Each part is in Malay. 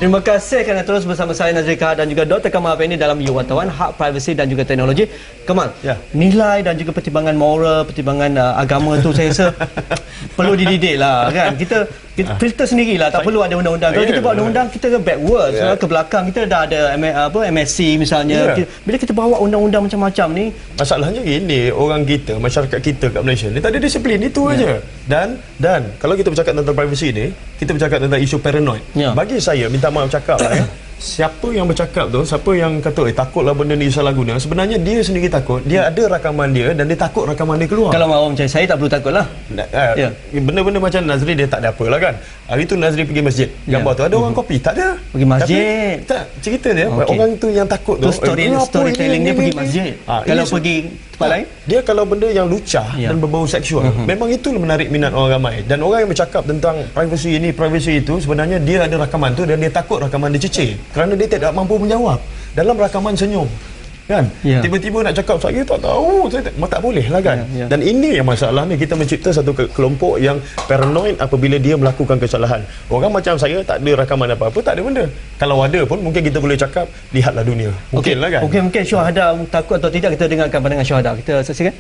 Terima kasih kerana terus bersama saya Nazri Kah dan juga Dr. Kamal Afeni dalam You Wartawan, Hak Privasi dan juga Teknologi. Kamal, nilai dan juga pertimbangan moral, pertimbangan agama tu saya rasa perlu dididik lah kan. Kita filter sendirilah, tak perlu ada undang-undang. Kalau kita buat undang-undang, kita backwards ke belakang. Kita dah ada MSc misalnya. Bila kita bawa undang-undang macam-macam ni, masalahnya ini orang kita, masyarakat kita kat Malaysia ni tak ada disiplin itu aja. Dan kalau kita bercakap tentang privacy ni, kita bercakap tentang isu paranoid. Bagi saya, minta maaf cakap lah ya. Siapa yang bercakap tu, siapa yang kata takutlah benda ni salah guna, sebenarnya dia sendiri takut. Dia ada rakaman dia dan dia takut rakaman dia keluar. Kalau orang macam saya tak perlu takut lah. Benda-benda macam Nazri dia tak ada apa lah kan. Hari tu Nazri pergi masjid, gambar tu ada orang kopi, tak ada. Pergi masjid. Tapi, tak, cerita dia orang tu yang takut tu. Storytelling dia pergi masjid. Kalau pergi tempat lain, dia kalau benda yang lucah dan berbau seksual, memang itu menarik minat orang ramai. Dan orang yang bercakap tentang privacy ini, privacy itu, sebenarnya dia ada rakaman tu dan dia takut rakaman dia cecil kerana dia tidak mampu menjawab. Dalam rakaman senyum kan, tiba-tiba nak cakap saya tak tahu, saya tak boleh lah kan. Dan ini yang masalah ni, kita mencipta satu kelompok yang paranoid apabila dia melakukan kesalahan. Orang macam saya tak ada rakaman apa-apa, tak ada benda. Kalau ada pun mungkin kita boleh cakap, lihatlah dunia. Mungkin lah kan. Mungkin syuhada takut atau tidak, kita dengarkan pandangan syuhada. Kita saksikan.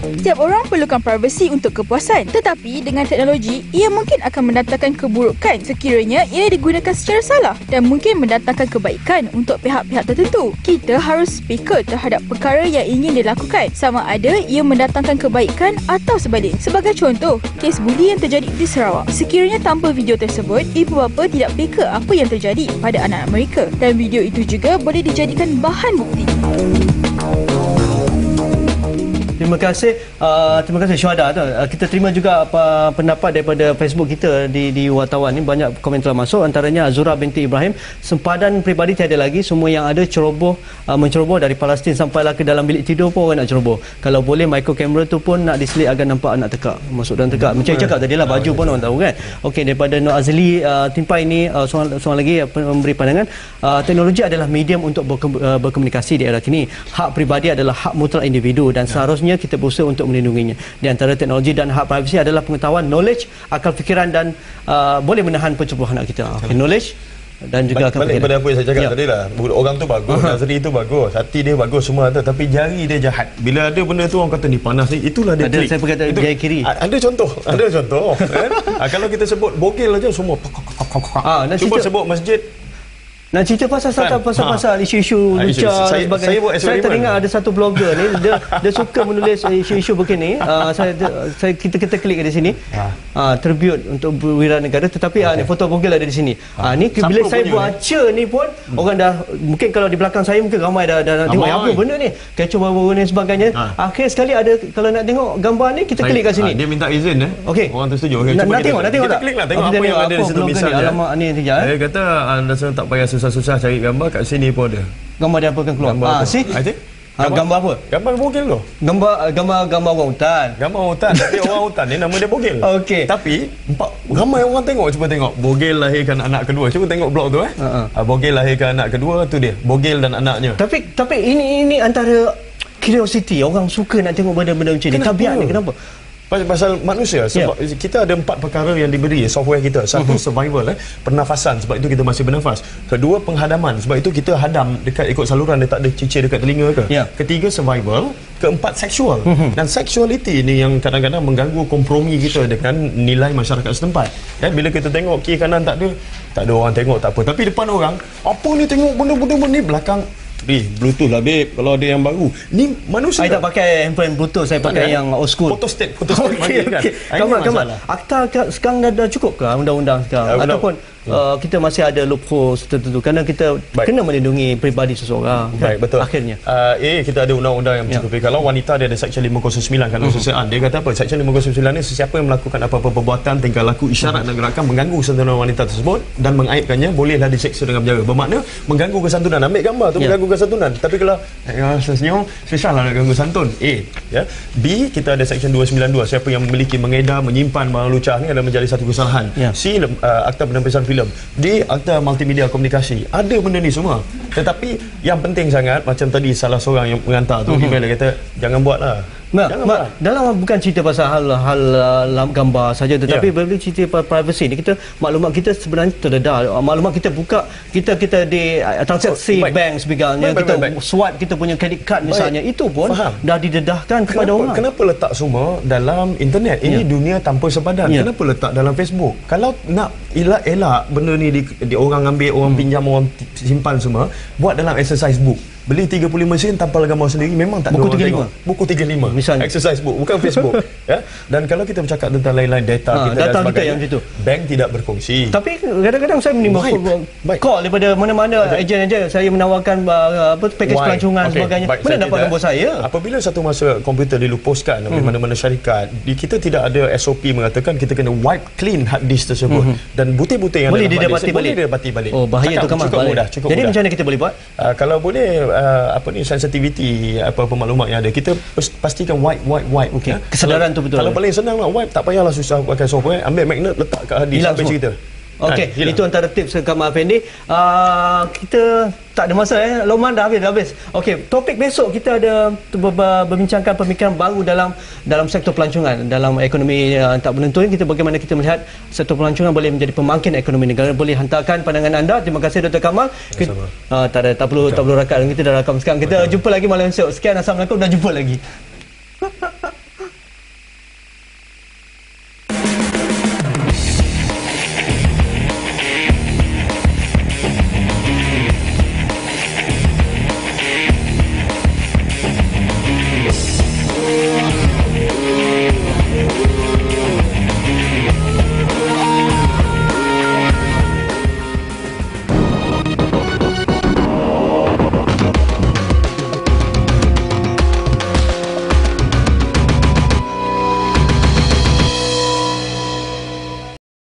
Setiap orang perlukan privasi untuk kepuasan, tetapi dengan teknologi, ia mungkin akan mendatangkan keburukan sekiranya ia digunakan secara salah dan mungkin mendatangkan kebaikan untuk pihak-pihak tertentu. Kita harus peka terhadap perkara yang ingin dilakukan, sama ada ia mendatangkan kebaikan atau sebalik. Sebagai contoh, kes buli yang terjadi di Sarawak. Sekiranya tanpa video tersebut, ibu bapa tidak peka apa yang terjadi pada anak-anak mereka dan video itu juga boleh dijadikan bahan bukti. Terima kasih Syuhada. Kita terima juga pendapat daripada Facebook kita di wartawan ni. Banyak komen telah masuk, antaranya Azura binti Ibrahim, sempadan peribadi tiada lagi, semua yang ada menceroboh dari Palestin sampailah ke dalam bilik tidur pun orang nak ceroboh. Kalau boleh micro kamera tu pun nak diselit agar nampak anak tekak, masuk dalam tekak. Macam cakap tadi lah, baju pun orang tahu kan. Okey, daripada Nur Azli Timpai ini soalan lagi memberi pandangan, teknologi adalah medium untuk berkomunikasi di era kini. Hak peribadi adalah hak mutlak individu dan seharusnya kita berusaha untuk melindunginya. Di antara teknologi dan hak privasi adalah pengetahuan, knowledge, akal fikiran dan boleh menahan pencerobohan anak kita. Knowledge dan juga akal fikiran. Balik pada apa yang saya cakap tadi lah. Orang tu bagus, Nazri tu bagus, hati dia bagus semua tu, tapi jari dia jahat. Bila ada benda tu orang kata ni panas ni, itulah dia klik. Saya berkata jari kiri. Ada contoh. Kalau kita sebut bogel aja semua. Cuba sebut masjid. Nak cerita pasal isu-isu lucah dan sebagainya. Saya teringat ada satu blogger ni, dia suka menulis isu-isu begini. Kita klik di sini. Tribute untuk Wiranegara, tetapi ni foto bogel ada di sini. Ni bila saya baca ni pun orang dah, mungkin kalau di belakang saya mungkin ramai dah tengok apa benda ni, kecoh baru-baru ni sebagainya. Akhir sekali ada, kalau nak tengok gambar ni kita klik kat sini. Dia minta izin Okey. Orang tu setuju. Nak tengok tak? Kita klik lah, tengok apa yang ada di situ misalnya. Alamak ni kejap. Dia kata anda tak payah susah-susah cari gambar, kat sini pun ada. Gambar dia apa akan keluar? Gambar apa? Gambar bogel tu. Gambar orang hutan. Gambar hutan, tapi orang hutan ni nama dia bogel. Okey. Tapi ramai orang tengok, cuba tengok bogel lahirkan anak kedua. Cuba tengok blog tu bogel lahirkan anak kedua, tu dia. Bogel dan anaknya. Tapi ini antara curiosity, orang suka nak tengok benda-benda macam ni. Tabiat ni kenapa? Pasal manusia, sebab kita ada 4 perkara yang diberi software kita. Satu, survival, pernafasan, sebab itu kita masih bernafas. Kedua, penghadaman, sebab itu kita hadam dekat ikut saluran, dia tak ada cicir dekat telinga ke. Ketiga, survival. Keempat, seksual. Dan sexuality ni yang kadang-kadang mengganggu kompromi kita dengan nilai masyarakat setempat. Bila kita tengok kiri kanan tak ada orang tengok, tak apa, tapi depan orang, apa ni tengok benda-benda ni, belakang Bluetooth lah babe, kalau ada yang baru ni manusia. Saya tak pakai handphone Bluetooth, saya pakai yang old school. Photostat okay. Kamal, akta sekarang dah cukup ke undang-undang sekarang? Ataupun kita masih ada loopholes tertentu kerana kita kena melindungi peribadi seseorang kan? Betul. Akhirnya kita ada undang-undang yang mencukupi. Kalau wanita dia ada Seksyen 509 kan, kesusiaan. Dia kata apa? Seksyen 509 ni, sesiapa yang melakukan apa-apa perbuatan, tingkah laku, isyarat dan gerakan mengganggu kesantunan wanita tersebut dan mengaibkannya, bolehlah diseksa dengan penjara. Bermakna mengganggu kesantunan. Ambil gambar tu mengganggu kesantunan. Tapi kalau senyum, susahlah nak ganggu santun. B, kita ada Seksyen 292. Siapa yang memiliki, mengedar, menyimpan barang lucah ni adalah menjadi satu kesalahan. C, Akta Penapisan Filem. D, Akta Multimedia Komunikasi. Ada benda ni semua. Tetapi yang penting sangat, macam tadi salah seorang yang mengantar tu, email dia kata jangan buatlah. Dalam bukan cerita pasal hal gambar saja, tetapi bila cerita privacy ni, kita maklumat kita sebenarnya terdedah. Maklumat kita buka, kita di transaksi bank sebagainya, kita swipe kita punya credit card misalnya, itu pun dah didedahkan kepada orang. Kenapa letak semua dalam internet? Ini dunia tanpa sepadan. Kenapa letak dalam Facebook? Kalau nak elak benda ni di orang ambil, orang pinjam, orang simpan semua, buat dalam exercise book. Beli 35 sen, tampal gambar sendiri, memang tak buku ada orang 35. Buku 35 misalnya. Exercise book, bukan Facebook. Ya. Dan kalau kita bercakap tentang lain-lain data kita dan sebagainya, yang situ, bank tidak berkongsi. Tapi kadang-kadang saya menerima call daripada mana-mana ejen-ejen saya menawarkan pakej pelancongan sebagainya. Mana dapat nombor saya? Apabila satu masa komputer dilupuskan oleh mana-mana syarikat, kita tidak ada SOP mengatakan kita kena wipe clean hard disk tersebut, dan butir-butir yang boleh didapati balik. Oh, bahaya tu Kamal. Cukup mudah. Jadi macam mana kita boleh buat? Kalau boleh sensitivity maklumat yang ada, kita pastikan wipe. Okay. Kesedaran tu betul. Kalau paling senang nak wipe, tak payahlah susah pakai software, ambil magnet letak kat hard disk sampai cerita. Okey, itu antara tips Kamal Afendi. Kita tak ada masa Lokman dah habis. Okey, topik besok kita ada berbincangkan pemikiran baru dalam sektor pelancongan, dalam ekonomi tak menentu ini. Bagaimana kita melihat sektor pelancongan boleh menjadi pembangkit ekonomi negara. Boleh hantarkan pandangan anda. Terima kasih Dr. Kamal. Tak perlu rakat, kita dah rakam sekarang. Kita jumpa lagi malam esok. Sekian, assalamualaikum, dan jumpa lagi.